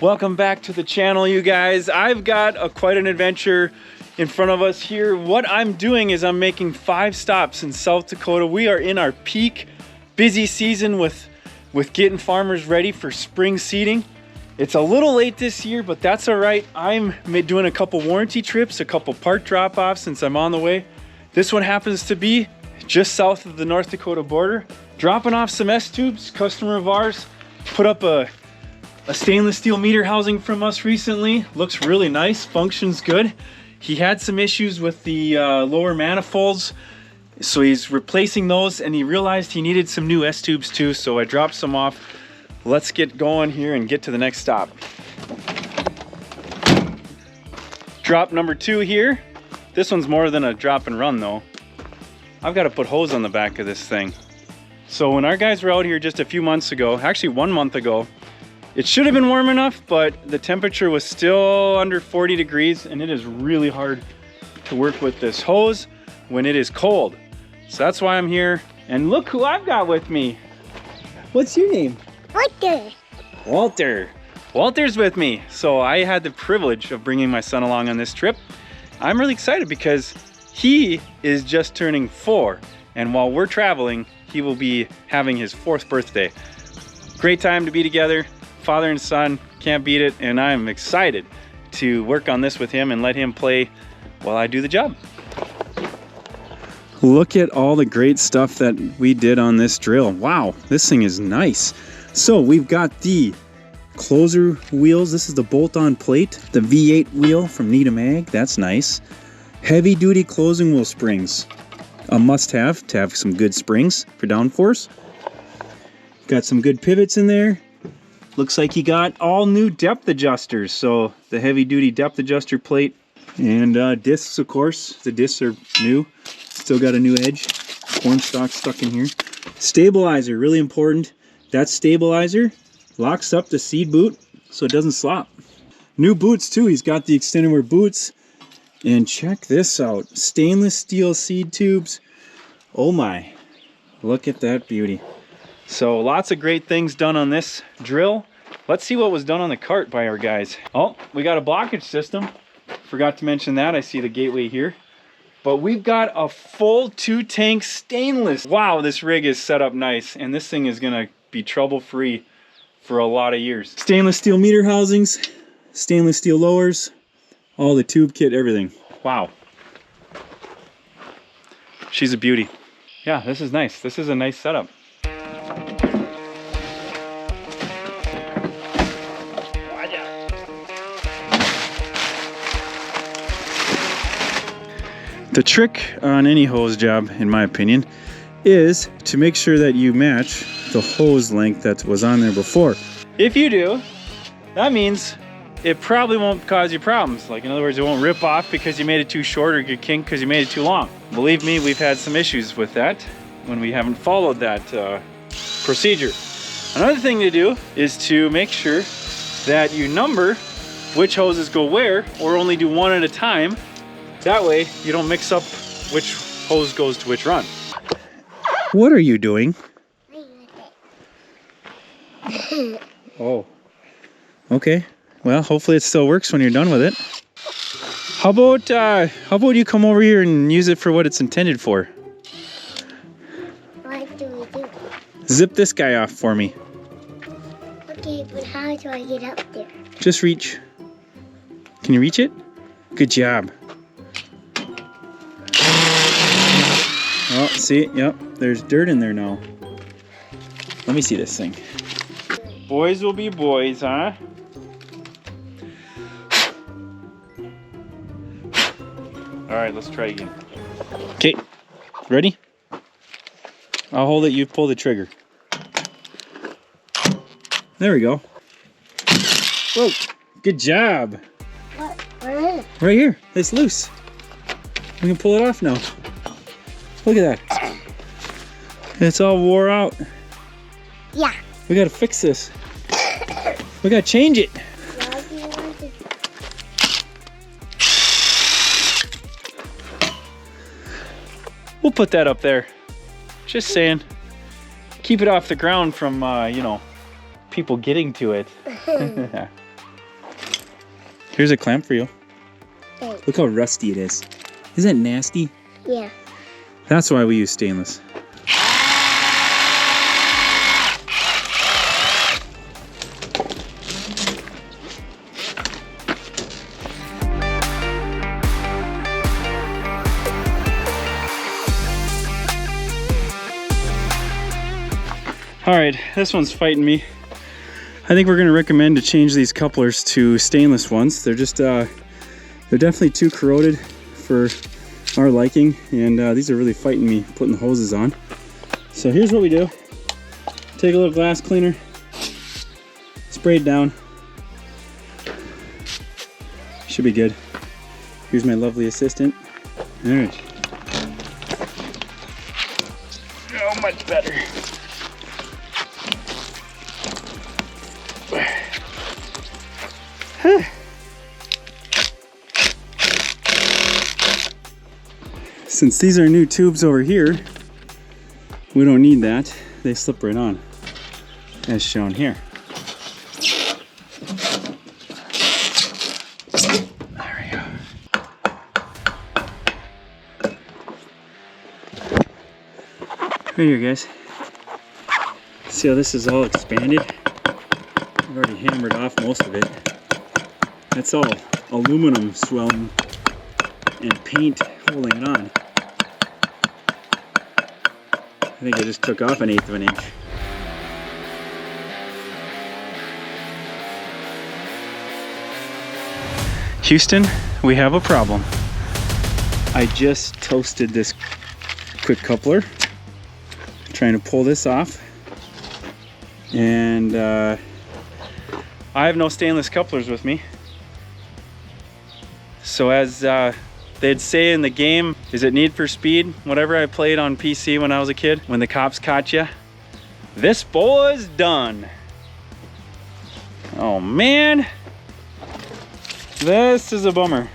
Welcome back to the channel, you guys. I've got quite an adventure in front of us here. What I'm doing is I'm making 5 stops in South Dakota. We are in our peak busy season with getting farmers ready for spring seeding. It's a little late this year, but that's all right. I'm doing a couple warranty trips, a couple part drop-offs since I'm on the way. This one happens to be just south of the North Dakota border. Dropping off some S-tubes. Customer of ours put up a stainless steel meter housing from us recently. Looks really nice, functions good. He had some issues with the lower manifolds, so he's replacing those, and he realized he needed some new S-tubes too, so I dropped some off. Let's get going here and get to the next stop. Drop number 2 here. This one's more than a drop and run though. I've got to put hose on the back of this thing. So when our guys were out here just a few months ago, actually 1 month ago, it should have been warm enough, but the temperature was still under 40 degrees, and it is really hard to work with this hose when it is cold. So that's why I'm here. And look who I've got with me. What's your name? Walter. Walter. Walter's with me. So I had the privilege of bringing my son along on this trip. I'm really excited because he is just turning 4. And while we're traveling, he will be having his 4th birthday. Great time to be together. Father and son, can't beat it. And I'm excited to work on this with him and let him play while I do the job. Look at all the great stuff that we did on this drill. Wow, this thing is nice. So we've got the closer wheels. This is the bolt-on plate, the V8 wheel from Needham Ag. That's nice. Heavy duty closing wheel springs. A must-have to have some good springs for downforce. Got some good pivots in there. Looks like you got all new depth adjusters. So the heavy duty depth adjuster plate and discs, of course. The discs are new. Still got a new edge. Corn stalk stuck in here. Stabilizer, really important. That stabilizer locks up the seed boot so it doesn't slop. New boots too. He's got the extended wear boots. And check this out. Stainless steel seed tubes. Oh my. Look at that beauty. So lots of great things done on this drill. Let's see what was done on the cart by our guys. Oh, we got a blockage system. Forgot to mention that. I see the gateway here. But we've got a full 2-tank stainless. Wow, this rig is set up nice. And this thing is gonna be trouble-free for a lot of years. Stainless steel meter housings, stainless steel lowers, all the tube kit, everything. Wow. She's a beauty. Yeah, this is nice. This is a nice setup. The trick on any hose job, in my opinion, is to make sure that you match the hose length that was on there before. If you do, that means it probably won't cause you problems. Like, in other words, it won't rip off because you made it too short or get kinked because you made it too long. Believe me, we've had some issues with that when we haven't followed that procedure. Another thing to do is to make sure that you number which hoses go where, or only do one at a time. That way you don't mix up which hose goes to which run. What are you doing? Oh, okay. Well, hopefully it still works when you're done with it. How about you come over here and use it for what it's intended for? What do we do? Zip this guy off for me. Okay, but how do I get up there? Just reach. Can you reach it? Good job. Oh, see, yep, there's dirt in there now. Let me see this thing. Boys will be boys, huh? All right, let's try again. Okay, ready? I'll hold it, you pull the trigger. There we go. Whoa, good job. What? Where? Right here, it's loose. We can pull it off now. Look at that. It's all wore out. Yeah. We gotta fix this. We gotta change it. Why do you want to? We'll put that up there. Just saying. Keep it off the ground from, you know, people getting to it. Here's a clamp for you. Thanks. Look how rusty it is. Isn't that nasty? Yeah. That's why we use stainless. All right, this one's fighting me. I think we're gonna recommend to change these couplers to stainless ones. They're just, they're definitely too corroded for our liking, and these are really fighting me putting the hoses on. So here's what we do. Take a little glass cleaner, spray it down. Should be good. Here's my lovely assistant. All right. Oh, much better. Since these are new tubes over here, we don't need that. They slip right on, as shown here. There we go. Right here, guys. See how this is all expanded? I've already hammered off most of it. That's all aluminum swelling and paint holding it on. I think I just took off 1/8 of an inch. Houston, we have a problem. I just toasted this quick coupler, trying to pull this off, and I have no stainless couplers with me. So as they'd say in the game, is it Need for Speed? Whatever I played on PC when I was a kid, when the cops caught you. This boy's done. Oh man, this is a bummer.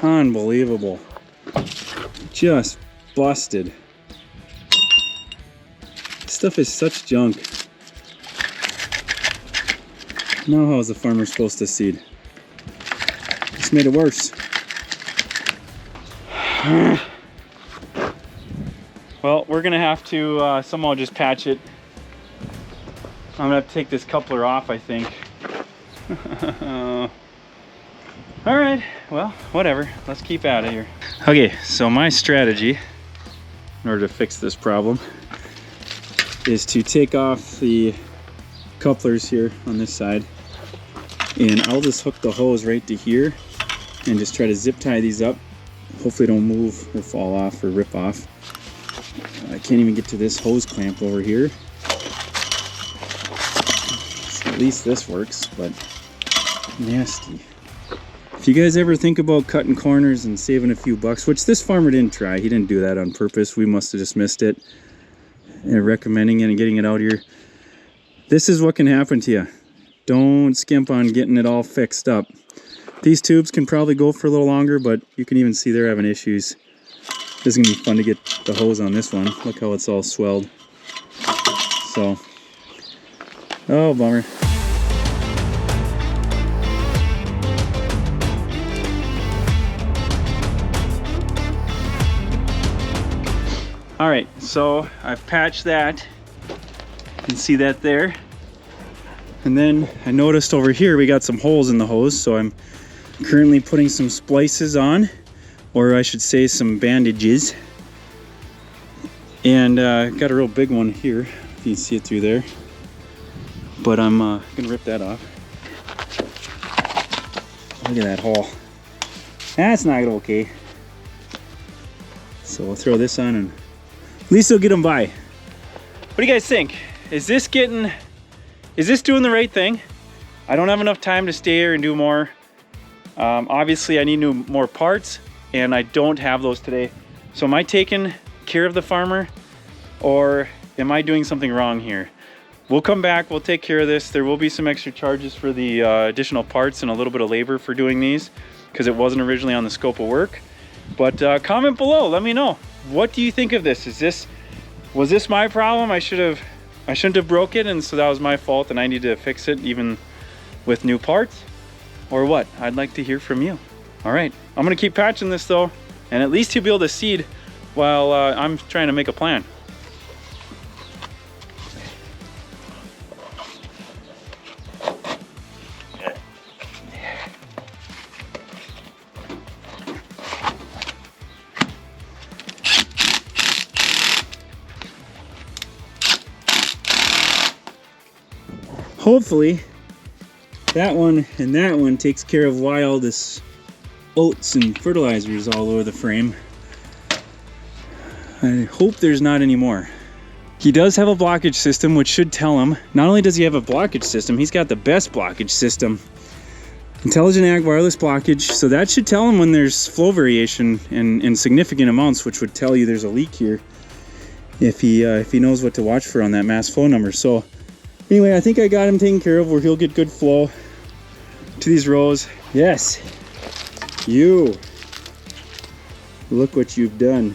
Unbelievable. Just busted. This stuff is such junk. Now how is the farmer supposed to seed? Just made it worse. Well, we're gonna have to somehow just patch it. I'm gonna have to take this coupler off, I think. All right, well, whatever. Let's keep out of here. Okay, so my strategy in order to fix this problem is to take off the couplers here on this side, and I'll just hook the hose right to here and just try to zip tie these up. Hopefully don't move or fall off or rip off. I can't even get to this hose clamp over here. So at least this works, but nasty. If you guys ever think about cutting corners and saving a few bucks, which this farmer didn't try, he didn't do that on purpose, we must have just missed it, and recommending it and getting it out here, this is what can happen to you. Don't skimp on getting it all fixed up. These tubes can probably go for a little longer, but you can even see they're having issues. This is gonna be fun to get the hose on this one. Look how it's all swelled. So, oh bummer. All right, so I've patched that. You can see that there. And then I noticed over here we got some holes in the hose, so I'm currently putting some splices on, or I should say some bandages. And got a real big one here, if you can see it through there. But I'm gonna rip that off. Look at that hole. That's not okay. So we'll throw this on and at least it'll get them by. What do you guys think? Is this doing the right thing? I don't have enough time to stay here and do more. Obviously I need more parts, and I don't have those today. So am I taking care of the farmer, or am I doing something wrong here? We'll come back, we'll take care of this. There will be some extra charges for the additional parts and a little bit of labor for doing these, because it wasn't originally on the scope of work. But comment below, let me know. What do you think of this? Was this my problem? I should have I shouldn't have broke it, and so that was my fault, and I need to fix it even with new parts, or what? I'd like to hear from you. All right, I'm gonna keep patching this though, and at least he'll be able to seed while I'm trying to make a plan. Hopefully that one and that one takes care of why all this oats and fertilizer is all over the frame. I hope there's not any more. He does have a blockage system, which should tell him, not only does he have a blockage system, he's got the best blockage system. Intelligent Ag wireless blockage, so that should tell him when there's flow variation in significant amounts, which would tell you there's a leak here if he knows what to watch for on that mass flow number. So anyway, I think I got him taken care of where he'll get good flow to these rows. Yes, you. Look what you've done.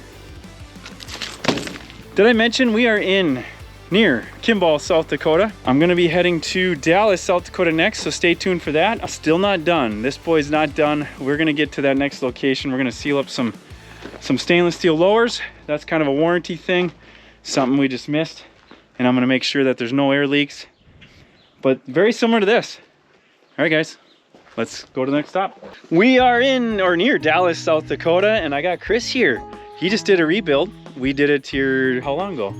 Did I mention we are near Kimball, South Dakota? I'm gonna be heading to Dallas, South Dakota next, so stay tuned for that. I'm still not done. This boy's not done. We're gonna get to that next location. We're gonna seal up some stainless steel lowers. That's kind of a warranty thing, something we just missed. And I'm gonna make sure that there's no air leaks, but very similar to this. All right, guys, let's go to the next stop. We are in or near Dallas, South Dakota, and I got Chris here. He just did a rebuild. We did it here, how long ago?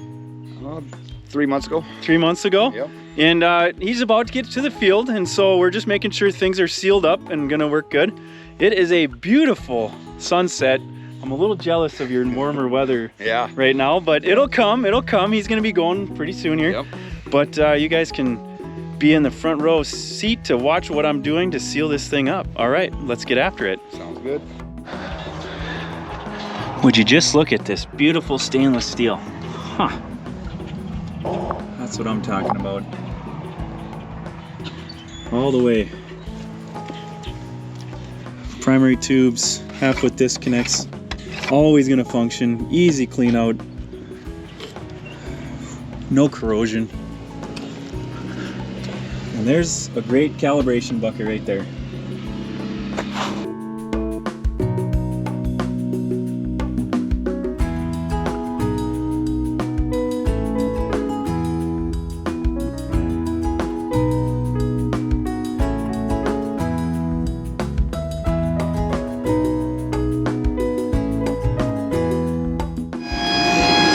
3 months ago. 3 months ago? Yep. And he's about to get to the field, and so we're just making sure things are sealed up and gonna work good. It is a beautiful sunset. I'm a little jealous of your warmer weather right now, but it'll come, it'll come. He's gonna be going pretty soon here. Yep. But you guys can be in the front row seat to watch what I'm doing to seal this thing up. All right, let's get after it. Sounds good. Would you just look at this beautiful stainless steel? Huh. That's what I'm talking about. All the way. Primary tubes, half-foot disconnects. Always gonna function, easy clean out, no corrosion. And there's a great calibration bucket right there.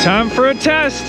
Time for a test.